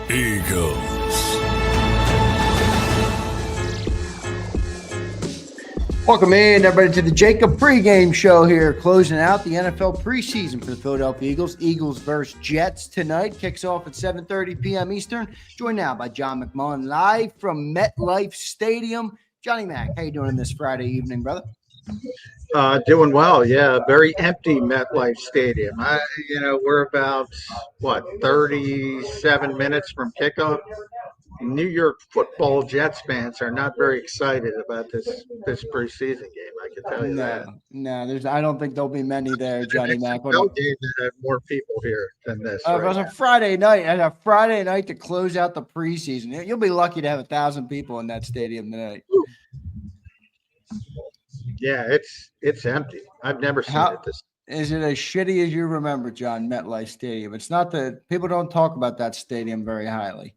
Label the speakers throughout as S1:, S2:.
S1: Eagles.
S2: Welcome in, everybody, to the JAKIB Pregame show here, closing out the NFL preseason for the Philadelphia Eagles. Eagles versus Jets tonight. Kicks off at 7:30 p.m. Eastern. Joined now by John McMullen, live from MetLife Stadium. Johnny Mac, how you doing this Friday evening, brother?
S3: Doing well, yeah. Very empty MetLife Stadium. We're about 37 minutes from kickoff. New York Football Jets fans are not very excited about this preseason game. I can tell you that.
S2: No. I don't think there'll be many there, Johnny Mac.
S3: No game that had more people here than this.
S2: It was a Friday night to close out the preseason. You'll be lucky to have 1,000 people in that stadium tonight.
S3: Yeah, it's empty. I've never seen it this.
S2: Is it as shitty as you remember, John, MetLife Stadium? It's not that people don't talk about that stadium very highly.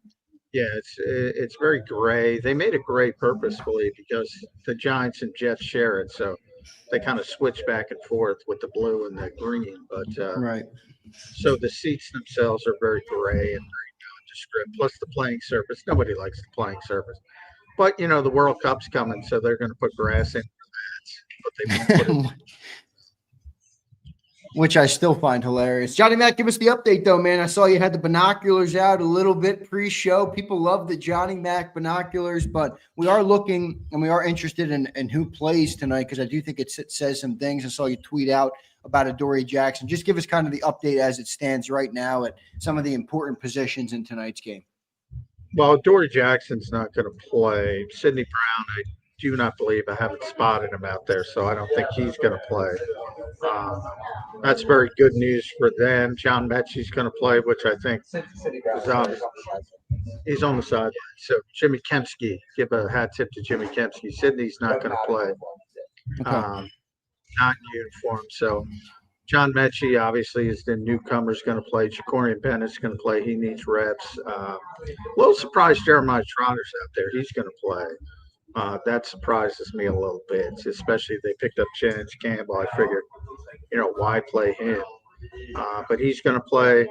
S3: Yeah, it's very gray. They made it gray purposefully because the Giants and Jets share it, so they kind of switch back and forth with the blue and the green. But
S2: right.
S3: So the seats themselves are very gray and very nondescript. Plus the playing surface. Nobody likes the playing surface. But the World Cup's coming, so they're going to put grass in for that. But they won't put it.
S2: Which I still find hilarious. Johnny Mac, give us the update, though, man. I saw you had the binoculars out a little bit pre-show. People love the Johnny Mac binoculars, but we are looking and we are interested in who plays tonight because I do think it says some things. I saw you tweet out about Adoree Jackson. Just give us kind of the update as it stands right now at some of the important positions in tonight's game.
S3: Well, Adoree Jackson's not going to play. Sidney Brown, I do not believe. I haven't spotted him out there, so I don't think he's going to play. That's very good news for them. John Mechie's going to play, which I think is he's on the sideline. So Jimmy Kempski, give a hat tip to Jimmy Kempski. Sidney's not going to play, not in uniform. So John Mechie obviously is the newcomer's going to play. Jacorian Bennett's going to play. He needs reps. A little surprised Jeremiah Trotter's out there. He's going to play. That surprises me a little bit, especially if they picked up Jennings Campbell. I figured, why play him? But he's going to play.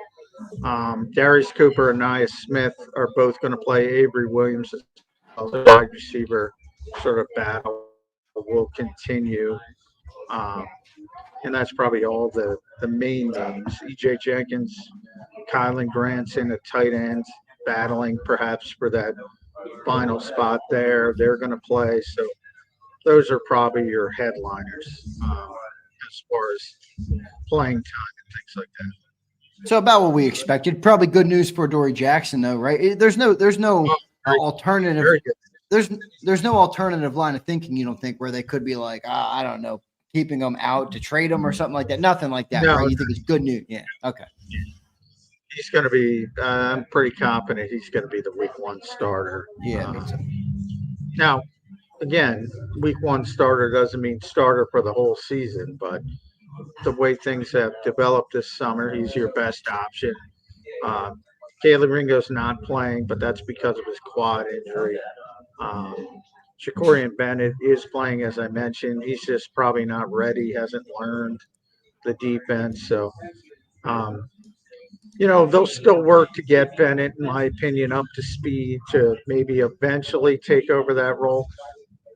S3: Darius Cooper and Nia Smith are both going to play. Avery Williams, the wide receiver, sort of battle will continue. And that's probably all the main names. E.J. Jenkins, Kylan Granson, a tight end, battling perhaps for that final spot there. They're going to play. So those are probably your headliners as far as playing time and things like that.
S2: So about what we expected. Probably good news for Adoree Jackson, though, right? There's no alternative. There's no alternative line of thinking. You don't think where they could be like, I don't know, keeping him out to trade him or something like that. Nothing like that.
S3: No,
S2: right? You think it's good news? Yeah. Okay.
S3: He's going to be. I'm pretty confident he's going to be the Week 1 starter.
S2: Yeah.
S3: Now, again, Week 1 starter doesn't mean starter for the whole season, but the way things have developed this summer, he's your best option. Kaylee Ringo's not playing, but that's because of his quad injury. Jacorian Bennett is playing, as I mentioned. He's just probably not ready. He hasn't learned the defense. So, they'll still work to get Bennett, in my opinion, up to speed to maybe eventually take over that role.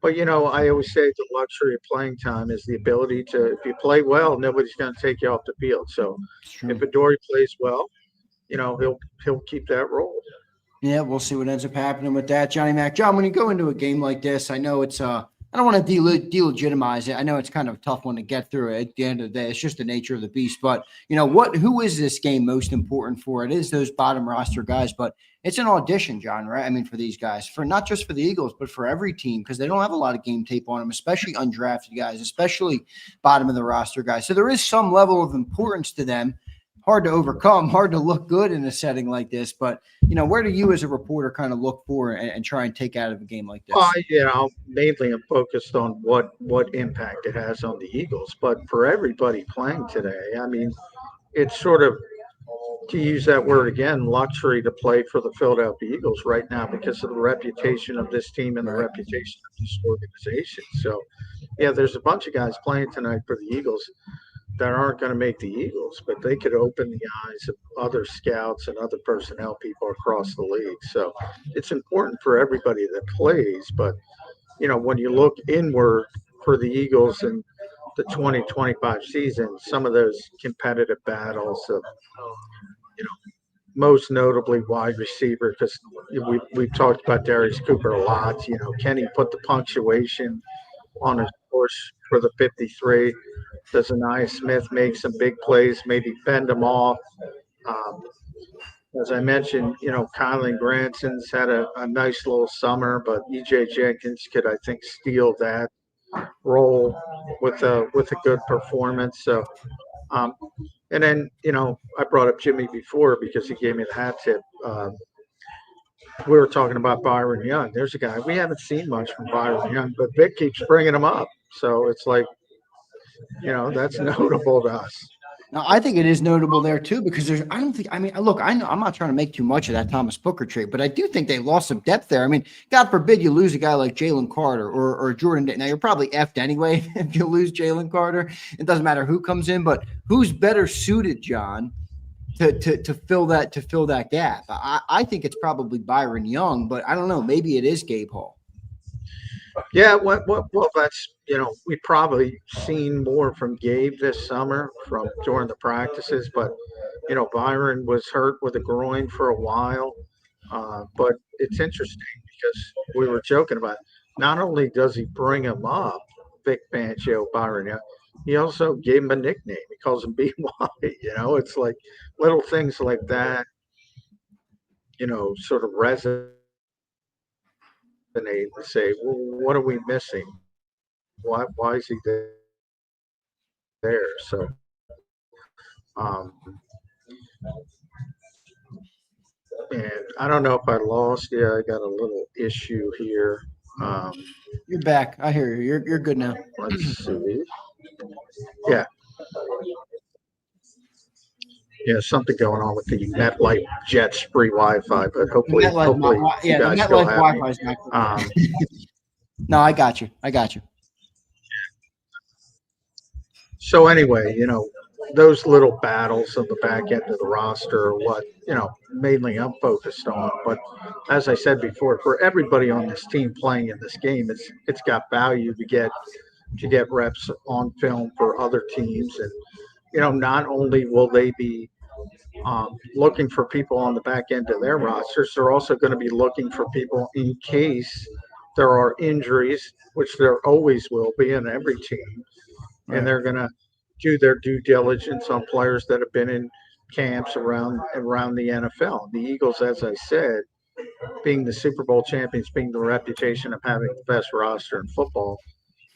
S3: But, I always say the luxury of playing time is the ability to, if you play well, nobody's going to take you off the field. So if Adoree plays well, he'll keep that role.
S2: Yeah, we'll see what ends up happening with that, Johnny Mac. John, when you go into a game like this, I know it's I don't want to delegitimize it. I know it's kind of a tough one to get through. At the end of the day, it's just the nature of the beast. But who is this game most important for? It is those bottom roster guys, but it's an audition, John, right? I mean, for these guys, for not just for the Eagles, but for every team, because they don't have a lot of game tape on them, especially undrafted guys, especially bottom of the roster guys. So there is some level of importance to them. Hard to overcome, hard to look good in a setting like this. But, where do you as a reporter kind of look for and try and take out of a game like this?
S3: Mainly I'm focused on what impact it has on the Eagles. But for everybody playing today, I mean, it's sort of, to use that word again, luxury to play for the Philadelphia Eagles right now because of the reputation of this team and the reputation of this organization. So, there's a bunch of guys playing tonight for the Eagles. that aren't going to make the Eagles, but they could open the eyes of other scouts and other personnel people across the league. So it's important for everybody that plays. But, when you look inward for the Eagles and the 2025 season, some of those competitive battles of, most notably wide receiver, because we've talked about Darius Cooper a lot. Can he put the punctuation on his course for the 53? Does Anaya Smith make some big plays, maybe fend them off? Um, as I mentioned, Kylan Granson's had a nice little summer, but EJ Jenkins could, I think, steal that role with a good performance. So, um, and then, I brought up Jimmy before because he gave me the hat tip. We were talking about Byron Young. There's a guy we haven't seen much from Byron Young, but Vic keeps bringing him up. So it's like, that's notable to us.
S2: Now, I think it is notable there too, because look, I know I'm not trying to make too much of that Thomas Booker trade, but I do think they lost some depth there. I mean, God forbid you lose a guy like Jalen Carter or Jordan. Now you're probably effed anyway if you lose Jalen Carter. It doesn't matter who comes in, but who's better suited, John, to fill that gap? I think it's probably Byron Young, but I don't know. Maybe it is Gabe Hall.
S3: Yeah, well, that's, we probably seen more from Gabe this summer from during the practices, but, Byron was hurt with a groin for a while. But it's interesting because we were joking about it. Not only does he bring him up, Vic Fangio, Byron, he also gave him a nickname. He calls him BY. It's like little things like that, sort of resonate and say, well, what are we missing? Why is he there? So, and I don't know if I lost. Yeah, I got a little issue here.
S2: You're back. I hear you. You're good now.
S3: Let's see. Yeah. Yeah, something going on with the MetLife Jets free Wi-Fi, but hopefully,
S2: the
S3: guys
S2: MetLife
S3: still have
S2: Wi-Fi is not good. No, I got you.
S3: So anyway, those little battles of the back end of the roster are what, mainly I'm focused on. But as I said before, for everybody on this team playing in this game, it's got value to get reps on film for other teams. And, not only will they be looking for people on the back end of their rosters, they're also going to be looking for people in case there are injuries, which there always will be in every team. Right. And they're going to do their due diligence on players that have been in camps around the NFL. The Eagles, as I said, being the Super Bowl champions, being the reputation of having the best roster in football,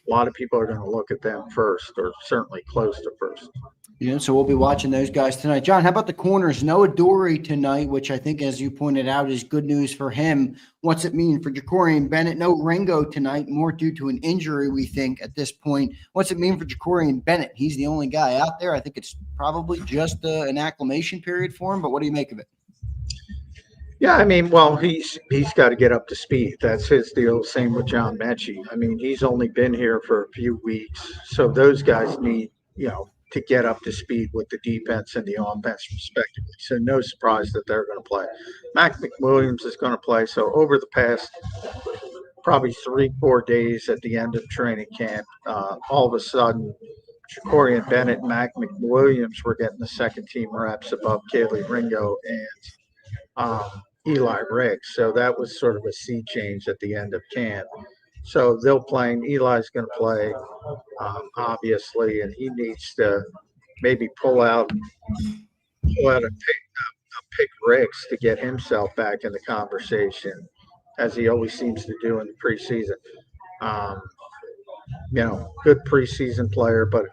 S3: a lot of people are going to look at them first, or certainly close to first.
S2: So we'll be watching those guys tonight. John, how about the corners? Noah Dory tonight, which I think, as you pointed out, is good news for him. What's it mean for Jacorian Bennett? No Ringo tonight, more due to an injury, we think, at this point. What's it mean for Jacorian Bennett? He's the only guy out there. I think it's probably just an acclimation period for him, but what do you make of it?
S3: Yeah, I mean, well, he's got to get up to speed. That's his deal. Same with John Mechie. I mean, he's only been here for a few weeks, so those guys need, to get up to speed with the defense and the offense respectively. So no surprise that they're going to play. Mac McWilliams is going to play. So over the past probably 3-4 days at the end of training camp, all of a sudden, Jacorian Bennett and Mac McWilliams were getting the second team reps above Kaylee Ringo and Eli Riggs. So that was sort of a sea change at the end of camp. So they'll play, and Eli's going to play, obviously, and he needs to maybe pull out a pick Riggs to get himself back in the conversation, as he always seems to do in the preseason. Good preseason player, but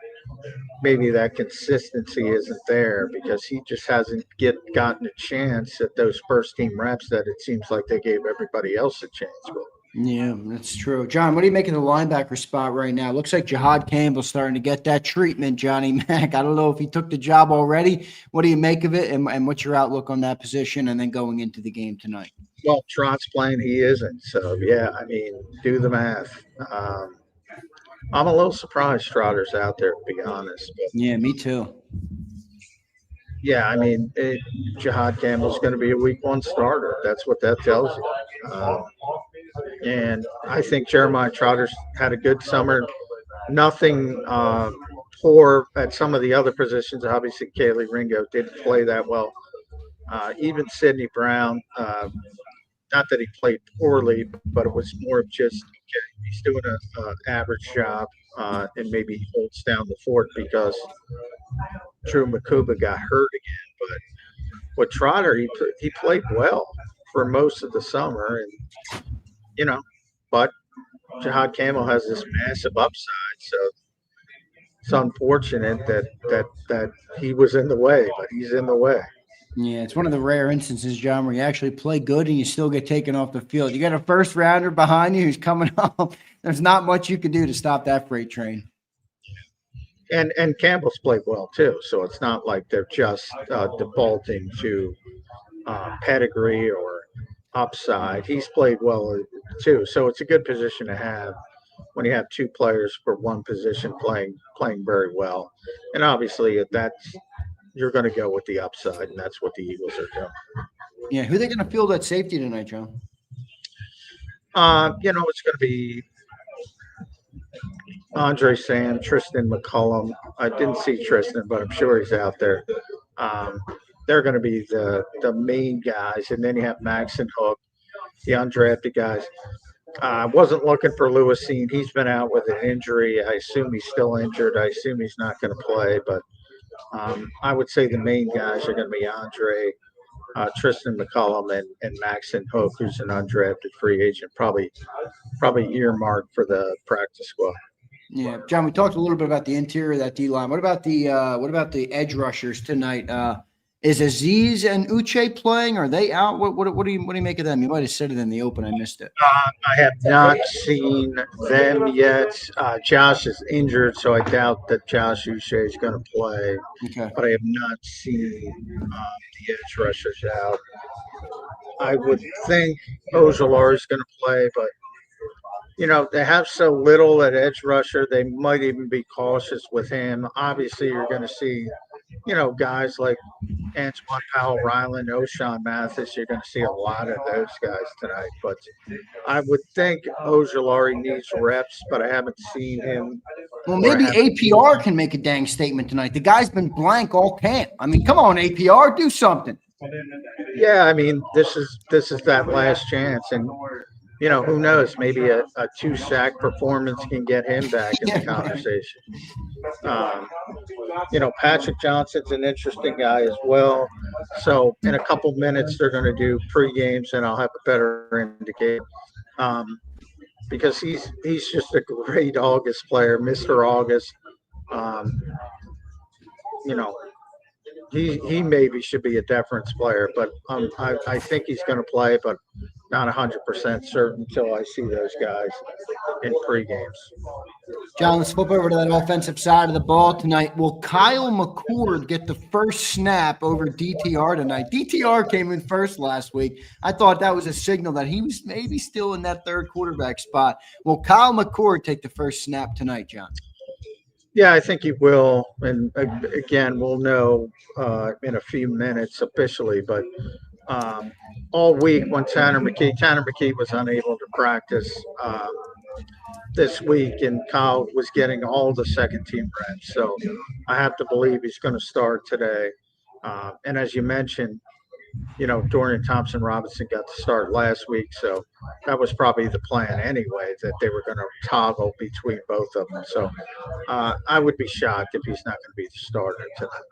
S3: maybe that consistency isn't there because he just hasn't gotten a chance at those first team reps that it seems like they gave everybody else a chance with.
S2: Yeah, that's true. John, what do you make of the linebacker spot right now? Looks like Jahad Campbell's starting to get that treatment, Johnny Mac. I don't know if he took the job already. What do you make of it, and what's your outlook on that position and then going into the game tonight?
S3: Well, Trot's playing, he isn't. So, yeah, I mean, do the math. I'm a little surprised Trotter's out there, to be honest. But
S2: Yeah, me too.
S3: yeah, I mean, Jihad Campbell's going to be a week 1 starter. That's what that tells you. And I think Jeremiah Trotter's had a good summer. Nothing poor at some of the other positions. Obviously, Kaylee Ringo didn't play that well. Even Sidney Brown, not that he played poorly, but it was more of just, okay, he's doing an average job, and maybe he holds down the fort because Drew Makuba got hurt again. But with Trotter, he played well for most of the summer, and you know, but Jihad Campbell has this massive upside, so it's unfortunate that he was in the way, but he's in the way.
S2: Yeah, it's one of the rare instances, John, where you actually play good and you still get taken off the field. You got a first rounder behind you who's coming up. There's not much you can do to stop that freight train.
S3: And Campbell's played well too, so it's not like they're just defaulting to pedigree or upside. He's played well too, so it's a good position to have when you have 2 players for one position playing very well. And obviously, that's you're going to go with the upside, and that's what the Eagles are doing.
S2: Yeah, who are they going to field at safety tonight, John?
S3: It's going to be Andre Sam, Tristan McCullum. I didn't see Tristan, but I'm sure he's out there. They're going to be the main guys, and then you have Max and Hook, the undrafted guys. I wasn't looking for Lewisine. He's been out with an injury. I assume he's still injured. I assume he's not going to play, but I would say the main guys are going to be Andre, Tristan McCullum, and Maxon Hook, who's an undrafted free agent, probably earmarked for the practice squad.
S2: Yeah, John, we talked a little bit about the interior of that D line. What about the edge rushers tonight? Is Aziz and Uche playing? Are they out? What do you make of them? You might have said it in the open. I missed it.
S3: I have not seen them yet. Josh is injured, so I doubt that Josh Uche is going to play.
S2: Okay.
S3: But I have not seen the edge rushers out. I would think Ojelar is going to play, but they have so little at edge rusher, they might even be cautious with him. Obviously, you're going to see, guys like Antoine Powell-Ryland, O'Shawn Mathis. You're going to see a lot of those guys tonight. But I would think Ojolari needs reps, but I haven't seen him.
S2: Well, maybe APR can make a dang statement tonight. The guy's been blank all camp. I mean, come on, APR, do something.
S3: Yeah, I mean, this is that last chance, and who knows? Maybe a 2-sack performance can get him back in the conversation. Patrick Johnson's an interesting guy as well. So in a couple minutes, they're going to do pre-games, and I'll have a better indicator. Because he's just a great August player, Mr. August. He maybe should be a deference player, but I think he's going to play, but not 100% certain until I see those guys in pre-games.
S2: John, let's flip over to that offensive side of the ball tonight. Will Kyle McCord get the first snap over DTR tonight? DTR came in first last week. I thought that was a signal that he was maybe still in that third quarterback spot. Will Kyle McCord take the first snap tonight, John?
S3: Yeah, I think he will. And again, we'll know in a few minutes officially, but all week when Tanner McKee was unable to practice this week, and Kyle was getting all the second team reps. So I have to believe he's going to start today. And as you mentioned, Dorian Thompson-Robinson got to start last week. So that was probably the plan anyway, that they were going to toggle between both of them. So I would be shocked if he's not going to be the starter tonight.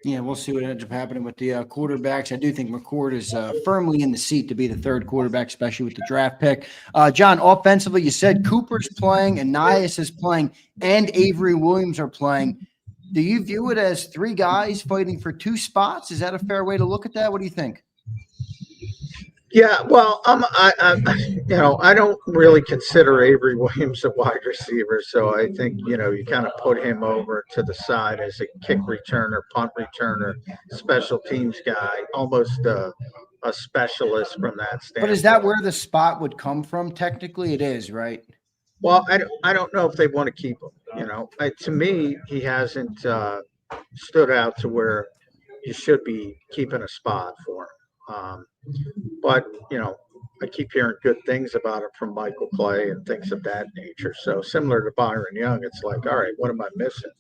S2: Yeah, we'll see what ends up happening with the quarterbacks. I do think McCord is firmly in the seat to be the third quarterback, especially with the draft pick. John, offensively, you said Cooper's playing, Anias is playing, and Avery Williams are playing. Do you view it as 3 guys fighting for 2 spots? Is that a fair way to look at that? What do you think?
S3: Yeah, well, I don't really consider Avery Williams a wide receiver, so I think you kind of put him over to the side as a kick returner, punt returner, special teams guy, almost a specialist from that standpoint.
S2: But is that where the spot would come from? Technically, it is, right?
S3: Well, I don't know if they want to keep him. To me, he hasn't stood out to where you should be keeping a spot for him. But I keep hearing good things about him from Michael Clay and things of that nature. So similar to Byron Young, it's like, all right, what am I missing?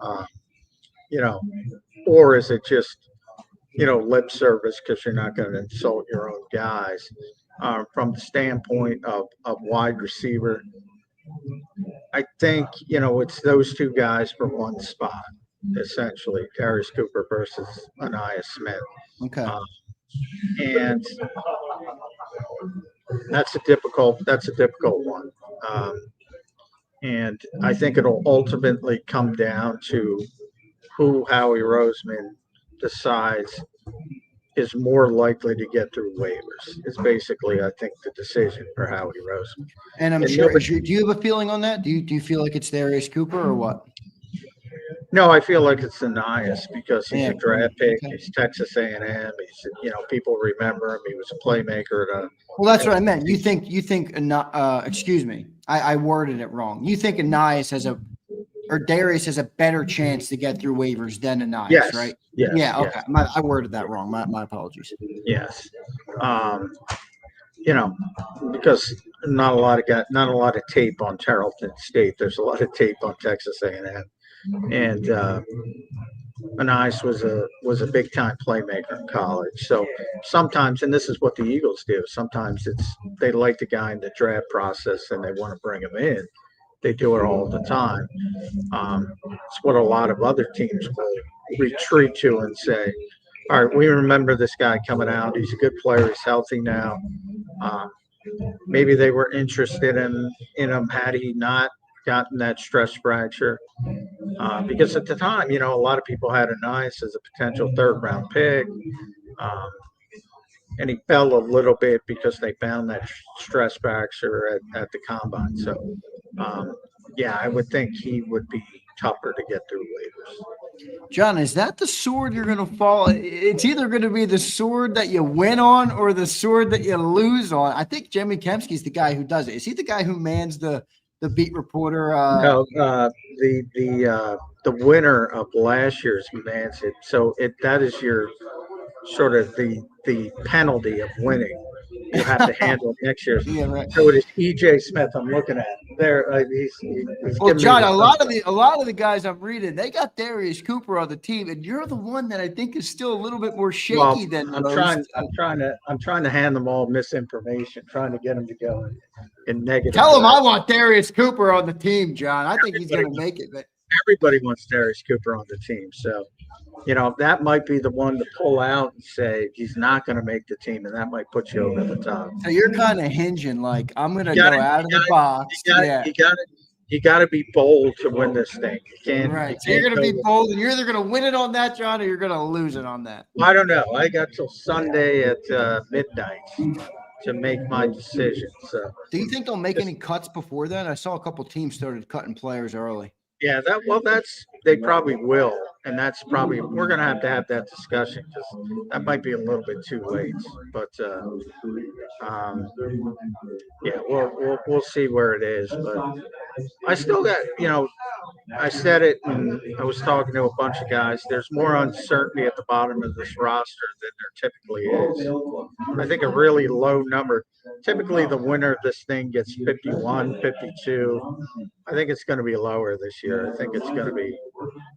S3: Uh, you know, or is it just lip service because you're not going to insult your own guys? From the standpoint of wide receiver, I think it's those two guys for one spot, essentially, Darius Cooper versus Anaya Smith.
S2: Okay.
S3: And that's a difficult one. And I think it'll ultimately come down to who Howie Roseman decides is more likely to get through waivers. Is basically, I think, the decision for Howie Roseman.
S2: And I'm sure. Do you have a feeling on that? Do you feel like it's Darius Cooper or what?
S3: No, I feel like it's Anais because he's a draft pick.
S2: Okay.
S3: He's Texas A&M. He's, people remember him. He was a playmaker.
S2: Well, that's what I meant. You think, excuse me, I worded it wrong. You think Anais or Darius has a better chance to get through waivers than Anais,
S3: yes,
S2: right?
S3: Yes.
S2: Yeah. Okay.
S3: Yes.
S2: I worded that wrong. My apologies.
S3: Yes. Because not a lot of tape on Tarleton State. There's a lot of tape on Texas A&M. And Anais was a big time playmaker in college. So sometimes, and this is what the Eagles do. Sometimes they like the guy in the draft process and they want to bring him in. They do it all the time. It's what a lot of other teams will retreat to and say, "All right, we remember this guy coming out. He's a good player. He's healthy now." Maybe they were interested in him had he not gotten that stress fracture. Because at the time, a lot of people had Anais as a potential third-round pick, and he fell a little bit because they found that stress fracture at the combine. So, I would think he would be tougher to get through waivers.
S2: John, is that the sword you're going to fall? It's either going to be the sword that you win on or the sword that you lose on. I think Jimmy Kempsky's the guy who does it. Is he the guy who mans the beat reporter?
S3: No, the winner of last year's mans it. So that is your sort of the penalty of winning. You have to handle next year's.
S2: Yeah, right.
S3: So it is E.J. Smith. I'm looking at there. He's
S2: well, John, a lot of the guys I'm reading, they got Darius Cooper on the team, and you're the one that I think is still a little bit more shaky than
S3: I'm
S2: most.
S3: I'm trying to hand them all misinformation, trying to get them to go in negative.
S2: Tell them I want Darius Cooper on the team, John. I think he's going to make it. But
S3: everybody wants Darius Cooper on the team, so. That might be the one to pull out and say he's not going to make the team, and that might put you over the top.
S2: So you're kind of hinging like I'm going to go out of the box.
S3: You got to be bold to win this thing. You can't.
S2: Right. So you're going to be bold, and you're either going to win it on that, John, or you're going to lose it on that.
S3: I don't know. I got till Sunday at midnight to make my decision. So.
S2: Do you think they'll make any cuts before then? I saw a couple teams started cutting players early.
S3: Yeah, they probably will, and that's probably we're going to have that discussion because that might be a little bit too late. But we'll see where it is. But I still got I said it, and I was talking to a bunch of guys. There's more uncertainty at the bottom of this roster than there typically is. I think a really low number. Typically, the winner of this thing gets 51, 52. I think it's going to be lower this year. I think it's going to be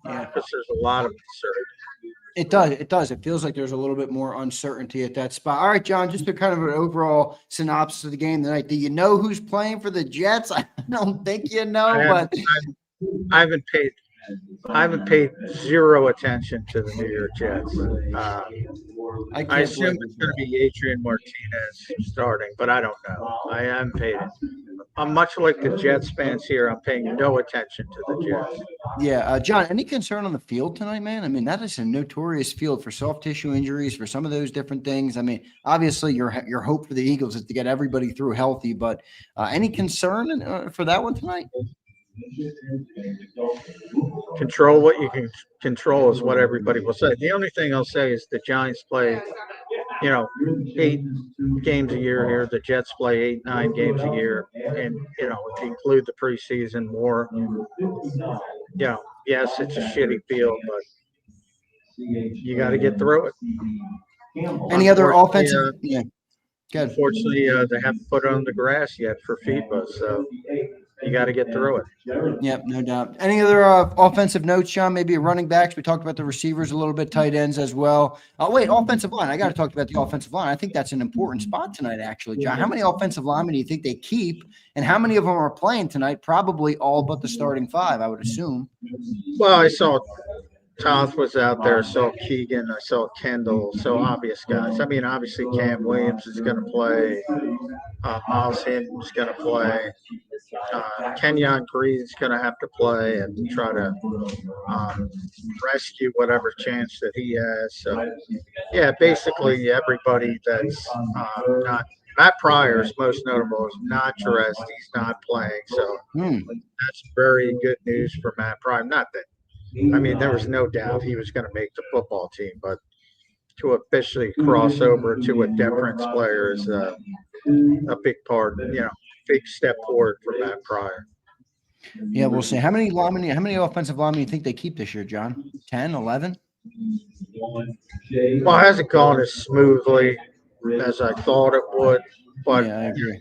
S3: because there's a lot of uncertainty.
S2: It does. It feels like there's a little bit more uncertainty at that spot. All right, John, just a kind of an overall synopsis of the game tonight. Do you know who's playing for the Jets? I don't think you know,
S3: I haven't paid zero attention to the New York Jets. I assume it's going to be Adrian Martinez starting, but I don't know. I haven't paid it. I'm much like the Jets fans here. I'm paying no attention to the Jets.
S2: Yeah, John, any concern on the field tonight, man? I mean, that is a notorious field for soft tissue injuries, for some of those different things. I mean, obviously, your hope for the Eagles is to get everybody through healthy, but any concern for that one tonight?
S3: Control what you can control is what everybody will say. The only thing I'll say is the Giants play you know, 8 games a year here. The Jets play 8, 9 games a year. And, you know, if you include the preseason more, yes, it's a shitty field, but you got to get through it.
S2: Any other
S3: Unfortunately,
S2: offensive? Yeah, good.
S3: they haven't put it on the grass yet for FIBA, so you got to get through it.
S2: Yep, no doubt. Any other offensive notes, John? Maybe running backs. We talked about the receivers a little bit, tight ends as well. Oh, wait, offensive line. I got to talk about the offensive line. I think that's an important spot tonight, actually, John. How many offensive linemen do you think they keep, and how many of them are playing tonight? Probably all but the starting 5, I would assume.
S3: Well, I saw Toth was out there. I saw Keegan. I saw Kendall. So obvious guys. I mean, obviously Cam Williams is going to play. Miles Hinton's going to play. Kenyon Green's going to have to play and try to rescue whatever chance that he has. So, yeah, basically everybody that's not – Matt Pryor is most notable, is not dressed. He's not playing. So that's very good news for Matt Pryor. Not that – I mean, there was no doubt he was going to make the football team, but to officially cross over to a difference player is a big part, big step forward for Matt Pryor.
S2: Yeah, we'll see. How many offensive linemen do you think they keep this year, John? 10, 11?
S3: Well, it hasn't gone as smoothly as I thought it would, but
S2: yeah, I agree.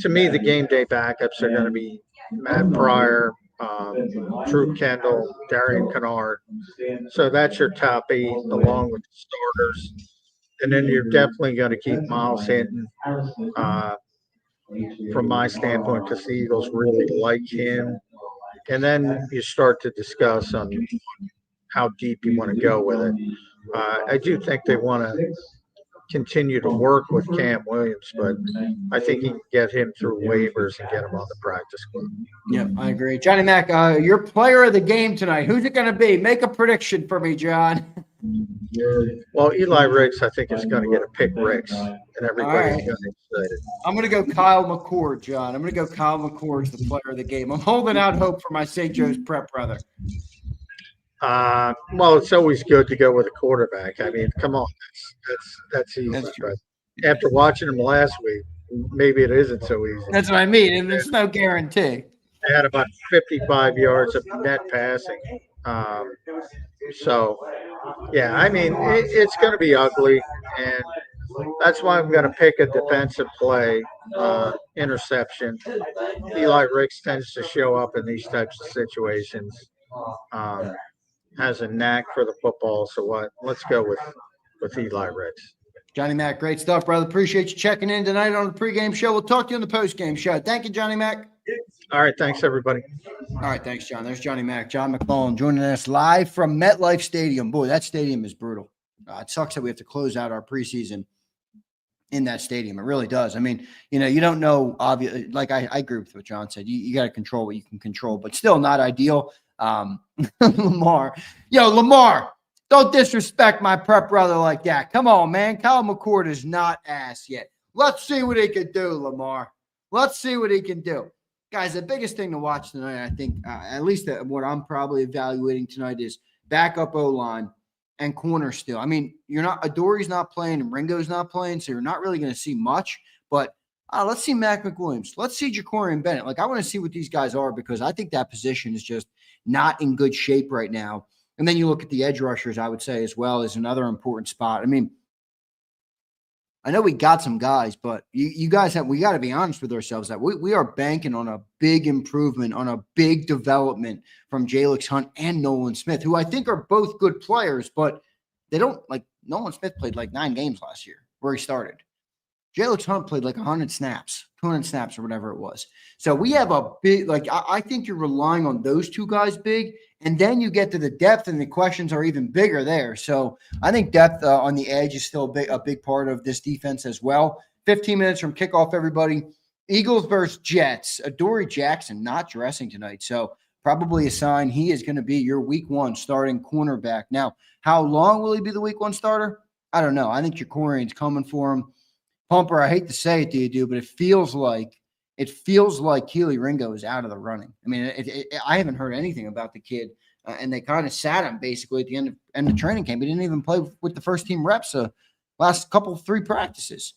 S3: To me, the game day backups are going to be Matt Pryor, Drew Kendall, Darian Kennard. So that's your top 8 along with the starters. And then you're definitely going to keep Miles Hinton from my standpoint because the Eagles really like him. And then you start to discuss on how deep you want to go with it. I do think they want to continue to work with Cam Williams, but I think you can get him through waivers and get him on the practice squad.
S2: Yep, I agree. Johnny Mac, your player of the game tonight, who's it going to be? Make a prediction for me, John.
S3: Well, Eli Ricks, I think, is going to get a pick Ricks, and everybody's going to be excited.
S2: I'm going to go Kyle McCord, John. I'm going to go Kyle McCord as the player of the game. I'm holding out hope for my St. Joe's Prep brother.
S3: Well, it's always good to go with a quarterback. I mean, come on, that's easy.
S2: That's true.
S3: But after watching him last week, maybe it isn't so easy.
S2: That's what I mean, and there's no guarantee.
S3: They had about 55 yards of net passing. So, yeah, I mean, it's going to be ugly, and that's why I'm going to pick a defensive play, interception. Eli Ricks tends to show up in these types of situations. Has a knack for the football. So what? Let's go with Eli Ricks.
S2: Johnny Mac, great stuff, brother. Appreciate you checking in tonight on the pregame show. We'll talk to you on the postgame show. Thank you, Johnny Mac.
S3: All right. Thanks, everybody.
S2: All right. Thanks, John. There's Johnny Mac. John McMullen joining us live from MetLife Stadium. Boy, that stadium is brutal. It sucks that we have to close out our preseason in that stadium. It really does. I mean, you don't know, obviously, like I agree with what John said. You got to control what you can control, but still not ideal. Lamar, don't disrespect my prep brother like that. Come on, man. Kyle McCord is not ass yet. Let's see what he can do, Lamar. Let's see what he can do. Guys, the biggest thing to watch tonight, I think, at least what I'm probably evaluating tonight is backup O-line and corner still. I mean, Adori's not playing and Ringo's not playing, so you're not really going to see much, but let's see Mac McWilliams. Let's see Jacorian Bennett. I want to see what these guys are because I think that position is just not in good shape right now. And then you look at the edge rushers, I would say, as well, as another important spot. I mean, I know we got some guys, but we got to be honest with ourselves that we are banking on a big improvement, on a big development from Jalix Hunt and Nolan Smith, who I think are both good players, but they don't Nolan Smith played 9 games last year where he started. Jalix Hunt played 100 snaps, 200 snaps or whatever it was. So we have a big, I think you're relying on those 2 guys big, and then you get to the depth and the questions are even bigger there. So I think depth on the edge is still a big part of this defense as well. 15 minutes from kickoff, everybody. Eagles versus Jets. Adoree Jackson not dressing tonight. So probably a sign he is going to be your week 1 starting cornerback. Now, how long will he be the week 1 starter? I don't know. I think Jacorian's coming for him. Pumper, I hate to say it to you, dude, but it feels like Keely Ringo is out of the running. I mean, I haven't heard anything about the kid, and they kind of sat him basically at the end of training camp. He didn't even play with the first team reps last three practices.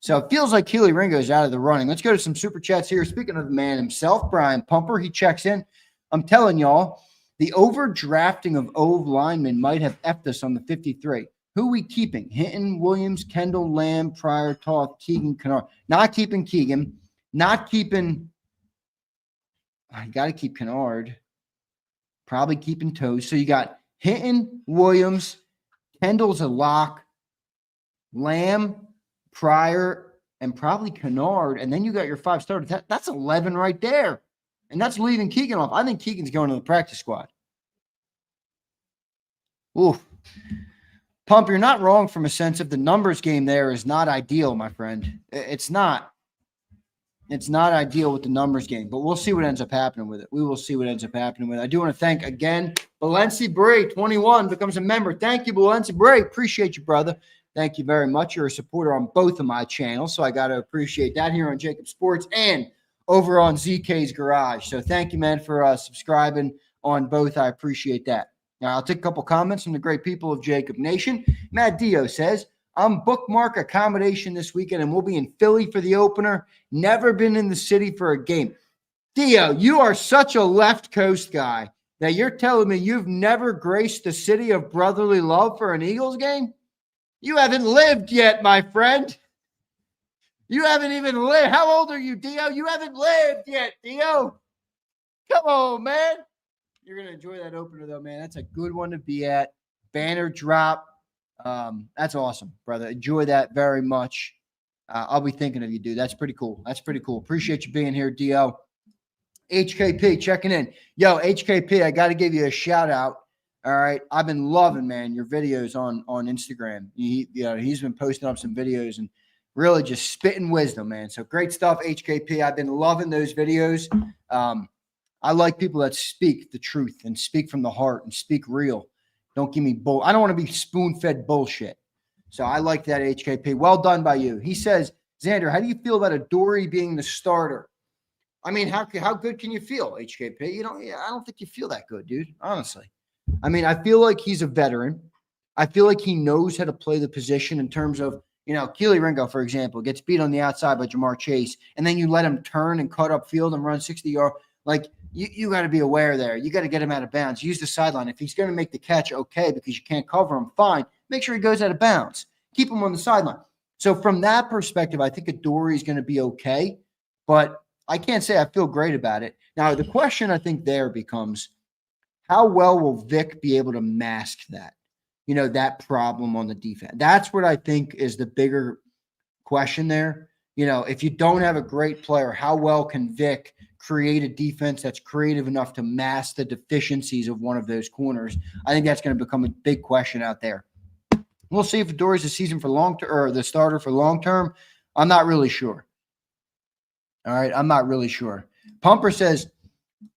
S2: So it feels like Keely Ringo's out of the running. Let's go to some super chats here. Speaking of the man himself, Brian Pumper, he checks in. I'm telling y'all, the overdrafting of Ove linemen might have effed us on the 53. Who we keeping? Hinton, Williams, Kendall, Lamb, Pryor, Toth, Keegan, Kennard. Not keeping Keegan. Not keeping – I got to keep Kennard. Probably keeping Toes. So you got Hinton, Williams, Kendall's a lock, Lamb, Pryor, and probably Kennard. And then you got your 5 starters. That's 11 right there. And that's leaving Keegan off. I think Keegan's going to the practice squad. Oof. Pump, you're not wrong from a sense of the numbers game there is not ideal, my friend. It's not. It's not ideal with the numbers game, but we'll see what ends up happening with it. We will see what ends up happening with it. I do want to thank, again, Balenci Bray, 21, becomes a member. Thank you, Balenci Bray. Appreciate you, brother. Thank you very much. You're a supporter on both of my channels, so I got to appreciate that here on JAKIB Sports and over on ZK's Garage. So thank you, man, for subscribing on both. I appreciate that. Now, I'll take a couple comments from the great people of JAKIB Nation. Matt Dio says, I'm bookmark accommodation this weekend, and we'll be in Philly for the opener. Never been in the city for a game. Dio, you are such a left coast guy that you're telling me you've never graced the city of brotherly love for an Eagles game? You haven't lived yet, my friend. You haven't even lived. How old are you, Dio? You haven't lived yet, Dio. Come on, man. You're going to enjoy that opener, though, man. That's a good one to be at. Banner drop. That's awesome, brother. Enjoy that very much. I'll be thinking of you, dude. That's pretty cool. That's pretty cool. Appreciate you being here, Dio. HKP checking in. Yo, HKP, I got to give you a shout out. All right. I've been loving, man, your videos on Instagram. He's been posting up some videos and really just spitting wisdom, man. So great stuff, HKP. I've been loving those videos. I like people that speak the truth and speak from the heart and speak real. Don't give me bull. I don't want to be spoon-fed bullshit. So I like that, HKP. Well done by you. He says, Zander, how do you feel about Adoree being the starter? I mean, how good can you feel, HKP? I don't think you feel that good, dude, honestly. I mean, I feel like he's a veteran. I feel like he knows how to play the position in terms of, Keely Ringo, for example, gets beat on the outside by Jamar Chase, and then you let him turn and cut up field and run 60 yards. Like, you got to be aware there. You got to get him out of bounds. Use the sideline. If he's going to make the catch, okay, because you can't cover him, fine. Make sure he goes out of bounds. Keep him on the sideline. So from that perspective, I think Adoree is going to be okay, but I can't say I feel great about it. Now, the question I think there becomes, how well will Vic be able to mask that? That problem on the defense. That's what I think is the bigger question there. If you don't have a great player, how well can Vic create a defense that's creative enough to mask the deficiencies of one of those corners? I think that's going to become a big question out there. We'll see if Adoree's the season for long term or the starter for long term. I'm not really sure. All right, I'm not really sure. Pumper says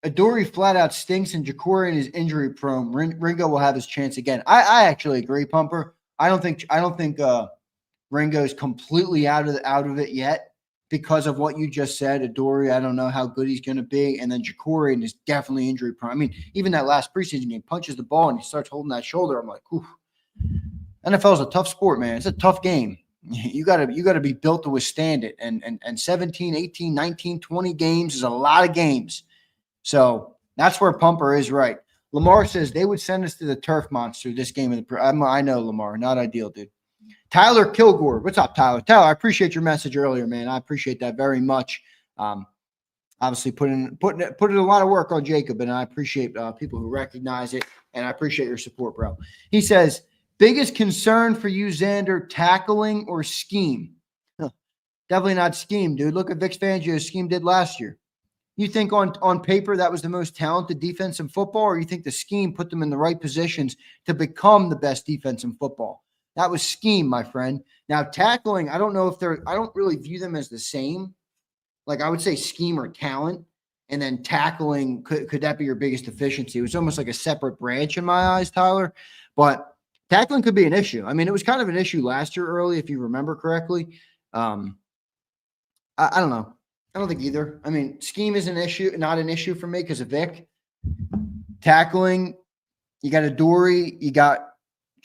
S2: Adoree flat out stinks and Jakorian is injury prone. Ringo will have his chance again. I actually agree, Pumper. I don't think Ringo's completely out of it yet because of what you just said. Adoree, I don't know how good he's going to be, and then Jakorian is definitely injury prone. I mean, even that last preseason game, punches the ball and he starts holding that shoulder. I'm like, ooh. NFL is a tough sport, man. It's a tough game. You got to be built to withstand it. And 17, 18, 19, 20 games is a lot of games. So that's where Pumper is right. Lamar says they would send us to the turf monster this game. I know, Lamar. Not ideal, dude. Tyler Kilgore. What's up, Tyler? Tyler, I appreciate your message earlier, man. I appreciate that very much. Obviously put in a lot of work on JAKIB, and I appreciate people who recognize it, and I appreciate your support, bro. He says, biggest concern for you, Zander, tackling or scheme? Definitely not scheme, dude. Look at Vic Fangio's scheme did last year. You think on paper that was the most talented defense in football, or you think the scheme put them in the right positions to become the best defense in football? That was scheme, my friend. Now, tackling, I don't really view them as the same. Like, I would say scheme or talent, and then tackling, could that be your biggest deficiency? It was almost like a separate branch in my eyes, Tyler. But tackling could be an issue. I mean, it was kind of an issue last year early, if you remember correctly. I don't know. I don't think either. I mean, scheme is not an issue for me because of Vic. Tackling, you got Adoree, you got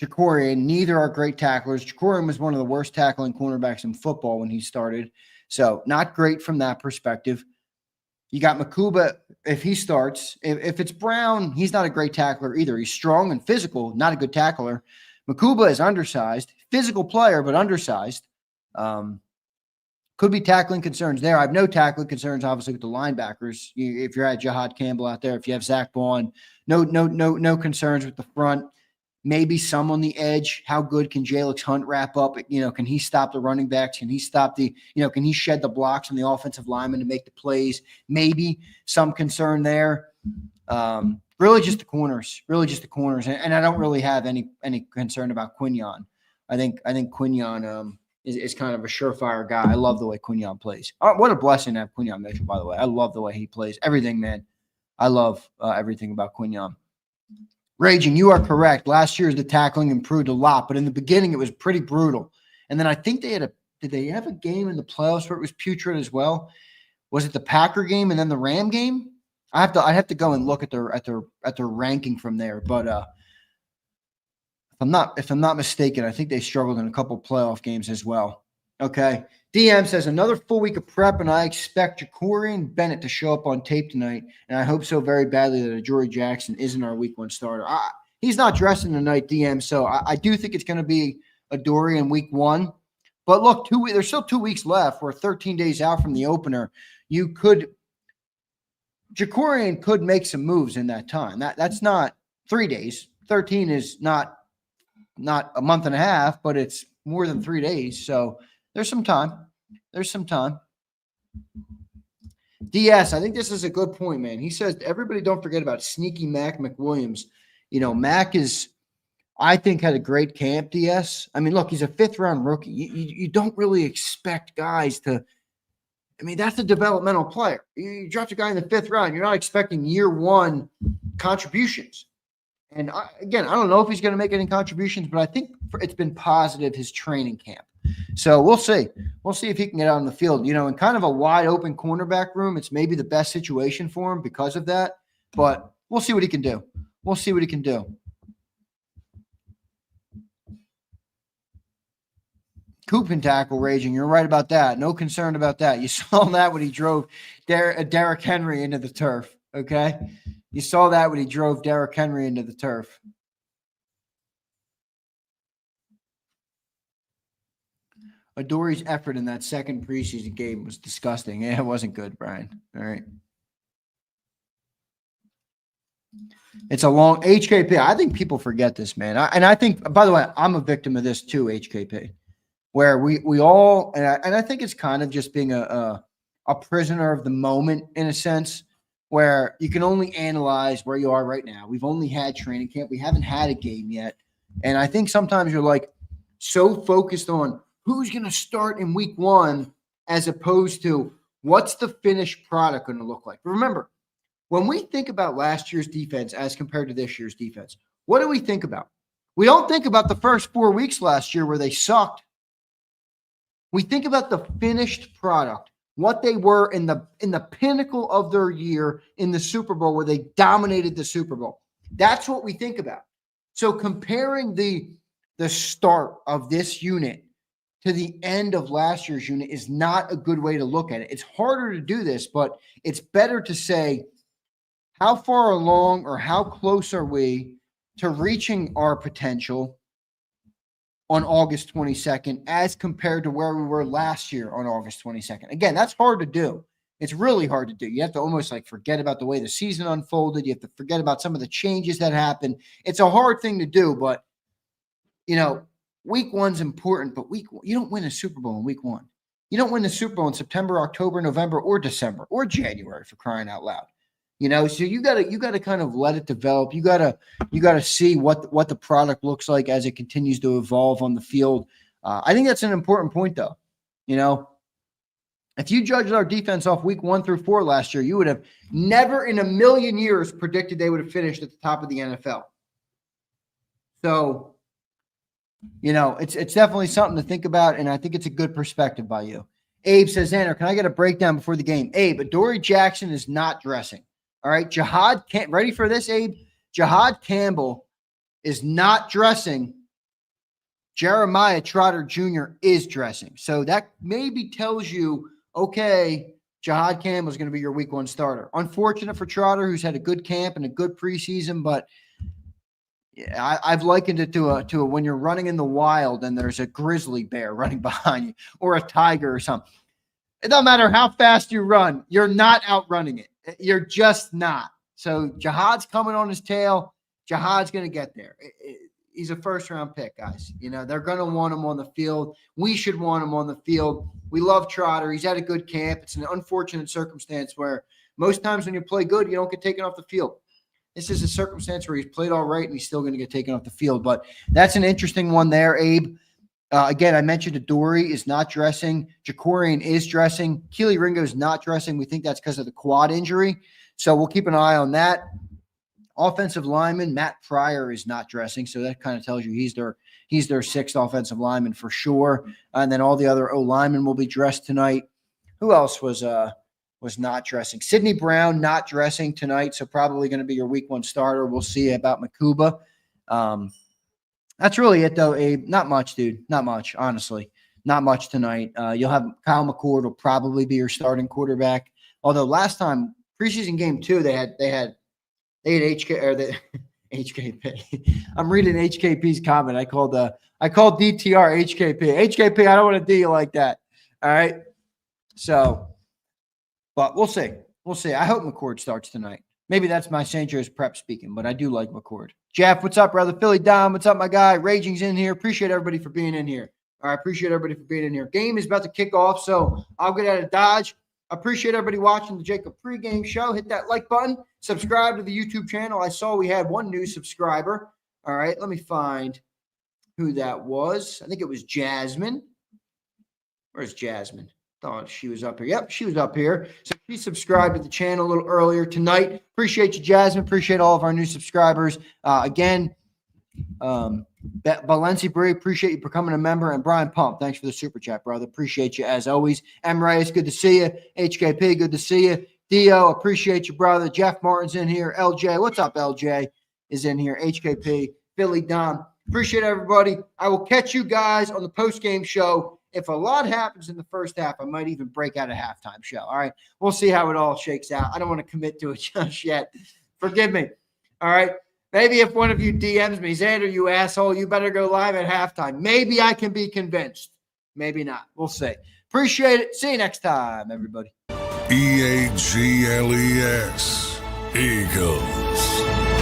S2: Jacorian. Neither are great tacklers. Jacorian was one of the worst tackling cornerbacks in football when he started. So not great from that perspective. You got Makuba, if he starts. If it's Brown, he's not a great tackler either. He's strong and physical, not a good tackler. Makuba is undersized, physical player, but undersized. Could be tackling concerns there. I have no tackling concerns, obviously, with the linebackers. If you're at Jahad Campbell out there, if you have Zach Vaughn, no concerns with the front. Maybe some on the edge. How good can Jalix Hunt wrap up? Can he stop the running backs? Can he stop can he shed the blocks on the offensive lineman to make the plays? Maybe some concern there. Really just the corners. And I don't really have any concern about Quinion. I think Quinion is kind of a surefire guy. I love the way Quinion plays. What a blessing to have Quinion Mitchell, by the way. I love the way he plays. Everything, man. I love everything about Quinion. Raging, you are correct. Last year, the tackling improved a lot, but in the beginning, it was pretty brutal. And then I think did they have a game in the playoffs where it was putrid as well? Was it the Packer game and then the Ram game? I'd have to go and look at their ranking from there. But if I'm not mistaken, I think they struggled in a couple playoff games as well. Okay. DM says another full week of prep, and I expect Jacorian Bennett to show up on tape tonight, and I hope so very badly that Adoree Jackson isn't our week 1 starter. He's not dressing tonight, DM, so I do think it's going to be Adoree in week 1. But look, there's still 2 weeks left. We're 13 days out from the opener. Jacorian could make some moves in that time. That's not 3 days. 13 is not a month and a half, but it's more than 3 days. So there's some time. DS, I think this is a good point, man. He says, everybody don't forget about sneaky Mac McWilliams. Mac I think, had a great camp, DS. I mean, look, he's a 5th-round rookie. You don't really expect guys to – that's a developmental player. You draft a guy in the 5th round, you're not expecting year 1 contributions. And I don't know if he's going to make any contributions, but I think it's been positive, his training camp. So we'll see. We'll see if he can get out on the field. In kind of a wide open cornerback room, it's maybe the best situation for him because of that. But we'll see what he can do. Coop and tackle, Raging. You're right about that. No concern about that. You saw that when he drove Derrick Henry into the turf, okay? You saw that when he drove Derrick Henry into the turf. Adoree's effort in that second preseason game was disgusting. Yeah, it wasn't good, Brian. All right. It's a long HKP. I think people forget this, man. I think, by the way, I'm a victim of this too, HKP, where we all, and I think it's kind of just being a prisoner of the moment in a sense, where you can only analyze where you are right now. We've only had training camp. We haven't had a game yet. And I think sometimes you're like so focused on who's going to start in week 1 as opposed to what's the finished product going to look like. Remember, when we think about last year's defense as compared to this year's defense, what do we think about? We don't think about the first 4 weeks last year where they sucked. We think about the finished product, what they were in the pinnacle of their year in the Super Bowl where they dominated the Super Bowl. That's what we think about. So comparing the start of this unit to the end of last year's unit is not a good way to look at it. It's harder to do this, but it's better to say how far along or how close are we to reaching our potential on August 22nd as compared to where we were last year on August 22nd. Again, that's hard to do. It's really hard to do. You have to almost forget about the way the season unfolded. You have to forget about some of the changes that happened. It's a hard thing to do, but week 1's important, but you don't win a Super Bowl in week 1. You don't win the Super Bowl in September, October, November, or December, or January, for crying out loud. So you gotta kind of let it develop. You gotta see what the product looks like as it continues to evolve on the field. I think that's an important point, though. If you judged our defense off week 1 through 4 last year, you would have never in a million years predicted they would have finished at the top of the NFL. So, it's definitely something to think about, and I think it's a good perspective by you. Abe says, Zander, can I get a breakdown before the game? Abe, Adoree Jackson is not dressing. All right, ready for this, Abe? Jahad Campbell is not dressing Jeremiah Trotter Jr. is dressing. So that maybe tells you, okay, Jahad Campbell is going to be your week 1 starter. Unfortunate for Trotter, who's had a good camp and a good preseason, but yeah, I've likened it to a when you're running in the wild and there's a grizzly bear running behind you or a tiger or something. It doesn't matter how fast you run. You're not outrunning it. You're just not. So Jahad's coming on his tail. Jahad's going to get there. He's a first-round pick, guys. You know, they're going to want him on the field. We should want him on the field. We love Trotter. He's had a good camp. It's an unfortunate circumstance where most times when you play good, you don't get taken off the field. This is a circumstance where he's played all right and he's still going to get taken off the field. But that's an interesting one there, Abe. Again, I mentioned Adoree is not dressing. Jacorian is dressing. Keely Ringo is not dressing. We think that's because of the quad injury. So we'll keep an eye on that. Offensive lineman, Matt Pryor is not dressing. So that kind of tells you he's their 6th offensive lineman for sure. And then all the other O-linemen will be dressed tonight. Who else was not dressing? Sidney Brown not dressing tonight. So probably going to be your week 1 starter. We'll see about Makuba. That's really it, though, Abe. Not much, dude. Not much, honestly. Not much tonight. You'll have Kyle McCord will probably be your starting quarterback. Although last time, preseason game 2, they had HK or the HKP. I'm reading HKP's comment. I called DTR HKP. HKP, I don't want to do you like that. All right. So, but we'll see. We'll see. I hope McCord starts tonight. Maybe that's my St. Joe's prep speaking, but I do like McCord. Jeff, what's up, brother? Philly Dom, what's up, my guy? Raging's in here. Appreciate everybody for being in here. All right, appreciate everybody for being in here. Game is about to kick off, so I'll get out of Dodge. Appreciate everybody watching the JAKIB pregame show. Hit that like button. Subscribe to the YouTube channel. I saw we had one new subscriber. All right, let me find who that was. I think it was Jasmine. Where's Jasmine? Thought she was up here. Yep, she was up here. So she subscribed to the channel a little earlier tonight. Appreciate you, Jasmine. Appreciate all of our new subscribers. Again, Balenci Brie, appreciate you for becoming a member. And Brian Pump, thanks for the super chat, brother. Appreciate you as always. M. Reyes, good to see you. HKP, good to see you. Dio, appreciate you, brother. Jeff Martin's in here. LJ, what's up, LJ? Is in here. HKP, Philly Dom. Appreciate everybody. I will catch you guys on the post-game show. If a lot happens in the first half, I might even break out a halftime show. All right. We'll see how it all shakes out. I don't want to commit to it just yet. Forgive me. All right. Maybe if one of you DMs me, Zander, you asshole, you better go live at halftime. Maybe I can be convinced. Maybe not. We'll see. Appreciate it. See you next time, everybody.
S1: EAGLES Eagles.